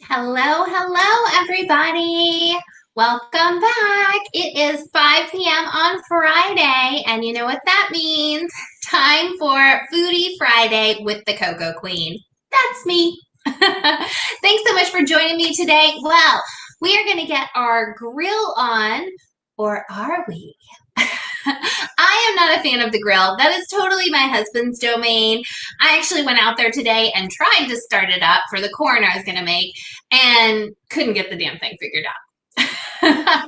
Hello, hello, everybody. Welcome back. It is 5 p.m. on Friday, and you know what that means? Time for Foodie Friday with the Cocoa Queen. That's me. Thanks so much for joining me today. Well, we are going to get our grill on, or are we? I am not a fan of the grill. That is totally my husband's domain. I actually went out there today and tried to start it up for the corn I was going to make and couldn't get the damn thing figured out. I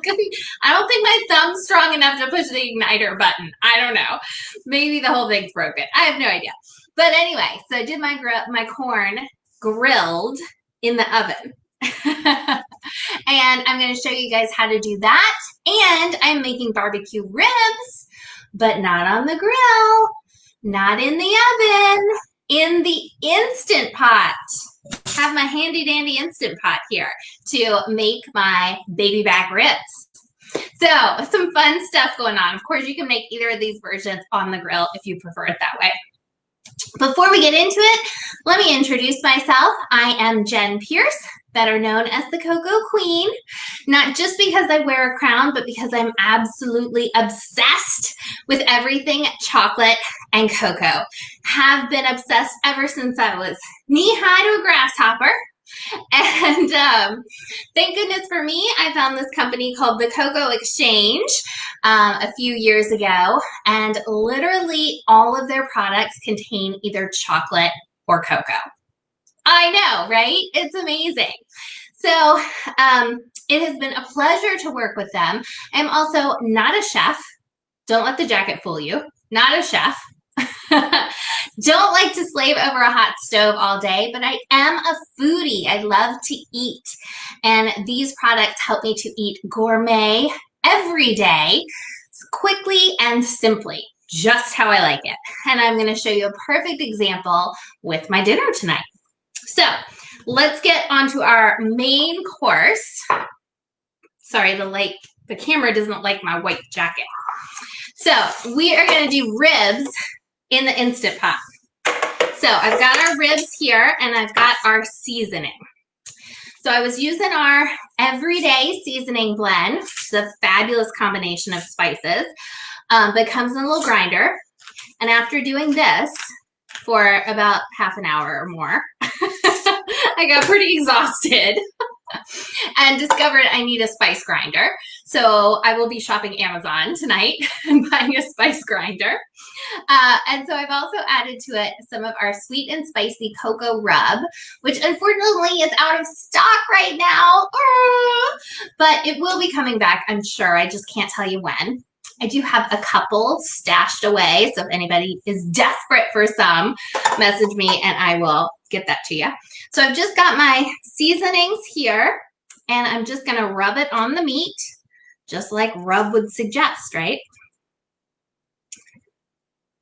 don't think my thumb's strong enough to push the igniter button. I don't know. Maybe the whole thing's broken. I have no idea. But anyway, so I did my corn grilled in the oven. And I'm going to show you guys how to do that. And I'm making barbecue ribs, but not on the grill, not in the oven, in the Instant Pot. Have my handy dandy Instant Pot here to make my baby back ribs. So some fun stuff going on. Of course, you can make either of these versions on the grill if you prefer it that way. Before we get into it, let me introduce myself. I am Jen Pierce, better known as the Cocoa Queen, not just because I wear a crown, but because I'm absolutely obsessed with everything chocolate and cocoa. Have been obsessed ever since I was knee-high to a grasshopper. And thank goodness for me, I found this company called the Cocoa Exchange a few years ago, and literally all of their products contain either chocolate or cocoa. I know, right? It's amazing. So it has been a pleasure to work with them. I'm also not a chef. Don't let the jacket fool you. Not a chef. Don't like to slave over a hot stove all day, but I am a foodie. I love to eat. And these products help me to eat gourmet every day, quickly and simply, just how I like it. And I'm going to show you a perfect example with my dinner tonight. So let's get onto our main course. Sorry, the camera doesn't like my white jacket. So we are going to do ribs in the Instant Pot. So I've got our ribs here and I've got our seasoning. So I was using our everyday seasoning blend. It's a fabulous combination of spices that comes in a little grinder. And after doing this for about half an hour or more, I got pretty exhausted and discovered I need a spice grinder. So I will be shopping Amazon tonight and buying a spice grinder. And so I've also added to it some of our sweet and spicy cocoa rub, which unfortunately is out of stock right now. But it will be coming back, I'm sure. I just can't tell you when. I do have a couple stashed away, so if anybody is desperate for some, message me and I will get that to you. So I've just got my seasonings here, and I'm just going to rub it on the meat, just like rub would suggest, right?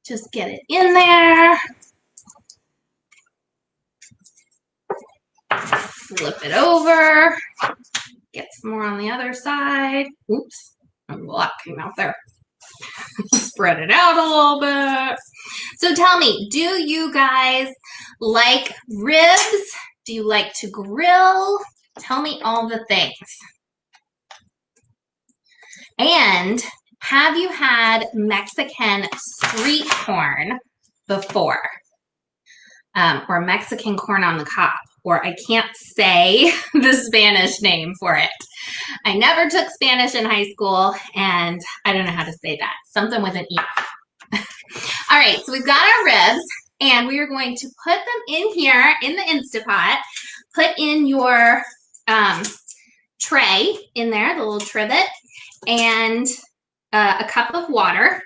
Just get it in there. Flip it over. Get some more on the other side. Oops, a lot came out there. Spread it out a little bit. So tell me, do you guys like ribs? Do you like to grill? Tell me all the things. And have you had Mexican street corn before? Or Mexican corn on the cob? Or I can't say the Spanish name for it. I never took Spanish in high school, and I don't know how to say that. Something with an E. All right, so we've got our ribs, and we are going to put them in here in the Instant Pot. Put in your tray in there, the little trivet, and a cup of water.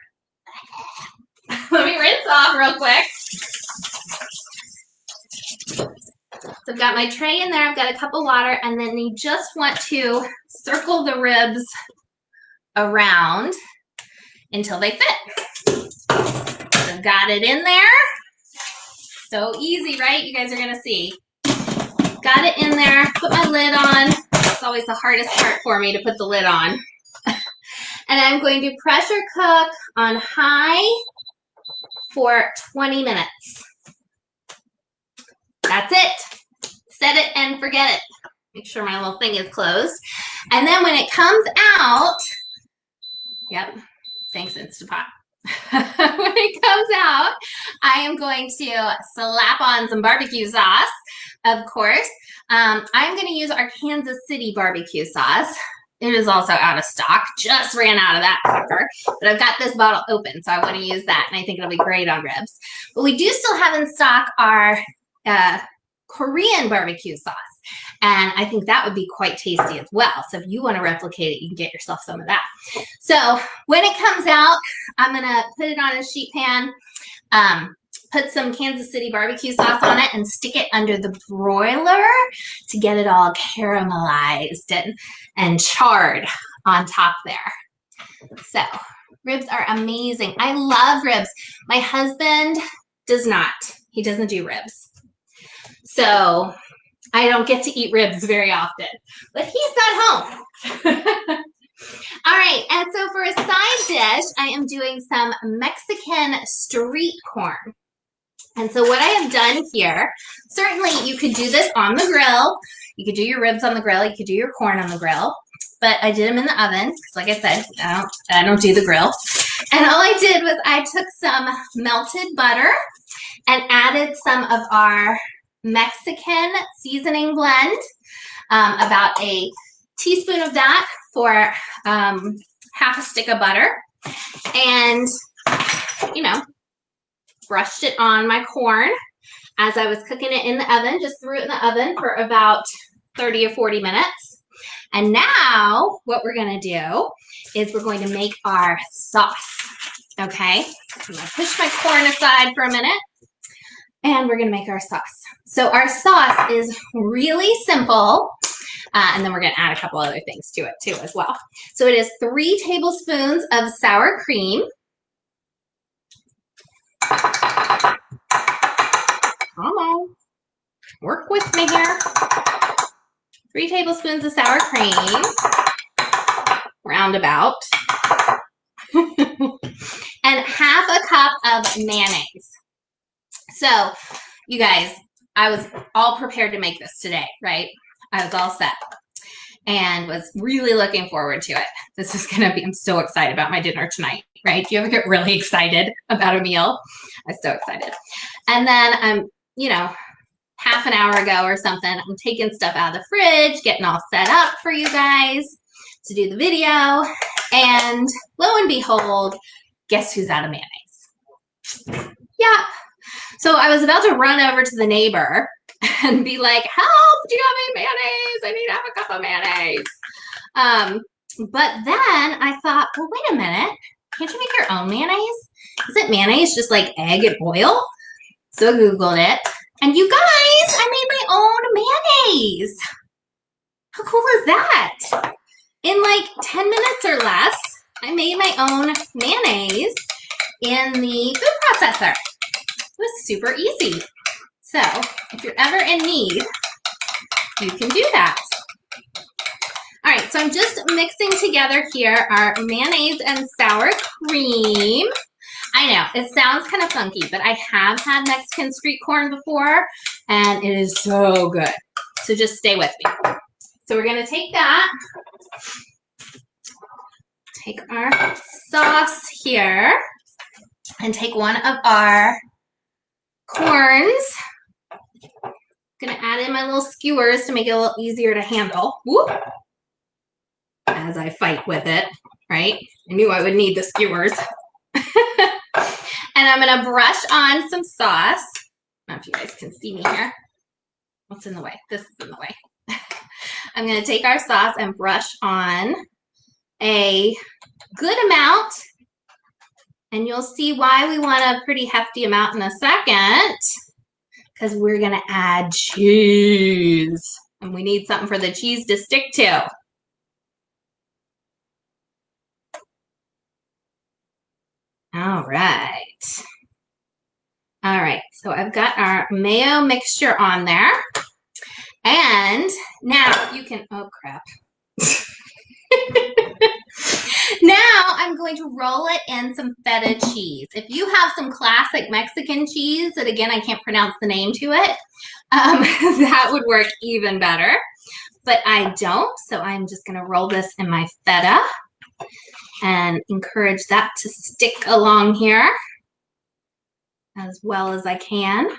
Let me rinse off real quick. So I've got my tray in there, I've got a cup of water, and then you just want to circle the ribs around until they fit. So I've got it in there. So easy, right? You guys are gonna see. Got it in there, put my lid on. It's always the hardest part for me to put the lid on. And I'm going to pressure cook on high for 20 minutes. That's it. Set it and forget it. Make sure my little thing is closed. And then when it comes out, yep, thanks Instapot. When it comes out, I am going to slap on some barbecue sauce, of course. I'm going to use our Kansas City barbecue sauce. It is also out of stock. Just ran out of that sucker. But I've got this bottle open, so I want to use that, and I think it'll be great on ribs. But we do still have in stock our Korean barbecue sauce. And I think that would be quite tasty as well. So if you want to replicate it, you can get yourself some of that. So when it comes out, I'm going to put it on a sheet pan, put some Kansas City barbecue sauce on it, and stick it under the broiler to get it all caramelized and charred on top there. So ribs are amazing. I love ribs. My husband does not. He doesn't do ribs. So I don't get to eat ribs very often, but he's at home. All right, and so for a side dish, I am doing some Mexican street corn. And so what I have done here, certainly you could do this on the grill. You could do your ribs on the grill. You could do your corn on the grill. But I did them in the oven because, like I said, I don't do the grill. And all I did was I took some melted butter and added some of our Mexican seasoning blend, about a teaspoon of that for half a stick of butter, and brushed it on my corn as I was cooking it in the oven. Just threw it in the oven for about 30 or 40 minutes. And now what we're going to do is we're going to make our sauce. Okay, I'm going to push my corn aside for a minute, and we're going to make our sauce. So our sauce is really simple, and then we're going to add a couple other things to it too as well. So it is 3 tablespoons of sour cream. Come on, work with me here. 3 tablespoons of sour cream, roundabout, and half a cup of mayonnaise. So, you guys, I was all prepared to make this today, right? I was all set and was really looking forward to it. This is going to be, I'm so excited about my dinner tonight, right? Do you ever get really excited about a meal? I'm so excited. And then half an hour ago or something, I'm taking stuff out of the fridge, getting all set up for you guys to do the video. And lo and behold, guess who's out of mayonnaise? Yeah. So I was about to run over to the neighbor and be like, help, do you have any mayonnaise? I need to have a cup of mayonnaise. But then I thought, well, wait a minute. Can't you make your own mayonnaise? Isn't mayonnaise just like egg and oil? So I Googled it. And you guys, I made my own mayonnaise. How cool is that? In like 10 minutes or less, I made my own mayonnaise in the food processor. It was super easy. So if you're ever in need, you can do that. All right, so I'm just mixing together here our mayonnaise and sour cream. I know, it sounds kind of funky, but I have had Mexican street corn before, and it is so good. So just stay with me. So we're going to take that, take our sauce here, and take one of our corns. I'm going to add in my little skewers to make it a little easier to handle. Whoop. As I fight with it, right? I knew I would need the skewers. And I'm going to brush on some sauce. I don't know if you guys can see me here. What's in the way? This is in the way. I'm going to take our sauce and brush on a good amount. And you'll see why we want a pretty hefty amount in a second. Because we're going to add cheese. And we need something for the cheese to stick to. All right. All right, so I've got our mayo mixture on there. And now you can, oh crap. Now I'm going to roll it in some feta cheese. If you have some classic Mexican cheese that, again, I can't pronounce the name to it, that would work even better. but I don't. So I'm just going to roll this in my feta and encourage that to stick along here as well as I can.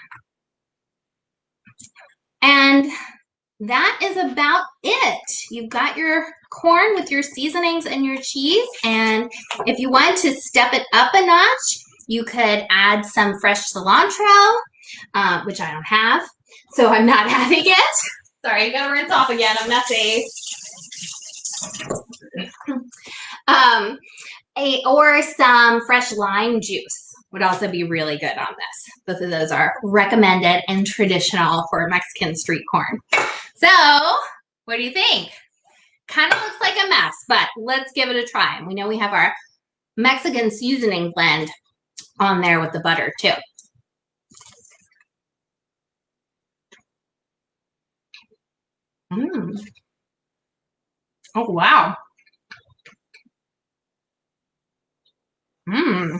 And that is about it. You've got your corn with your seasonings and your cheese. And if you want to step it up a notch, you could add some fresh cilantro, which I don't have, so I'm not having it. Sorry, I gotta rinse off again. I'm messy. Or some fresh lime juice would also be really good on this. Both of those are recommended and traditional for Mexican street corn. So, what do you think? Kind of looks like a mess, but let's give it a try. And we know we have our Mexican seasoning blend on there with the butter too. Oh, wow. Oh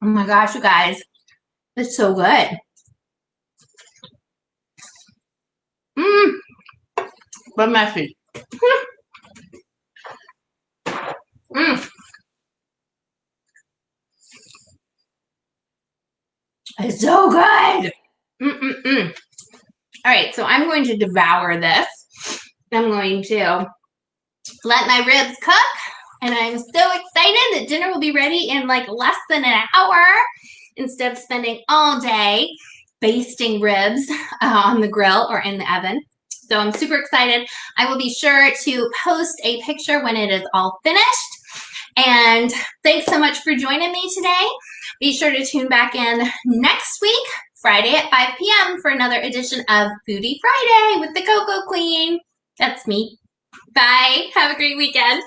my gosh, you guys. It's so good. But messy. It's so good. All right, so I'm going to devour this. I'm going to let my ribs cook, and I'm so excited that dinner will be ready in like less than an hour instead of spending all day basting ribs on the grill or in the oven. So I'm super excited. I will be sure to post a picture when it is all finished. And thanks so much for joining me today. Be sure to tune back in next week, Friday at 5 p.m. for another edition of Foodie Friday with the Cocoa Queen. That's me. Bye. Have a great weekend.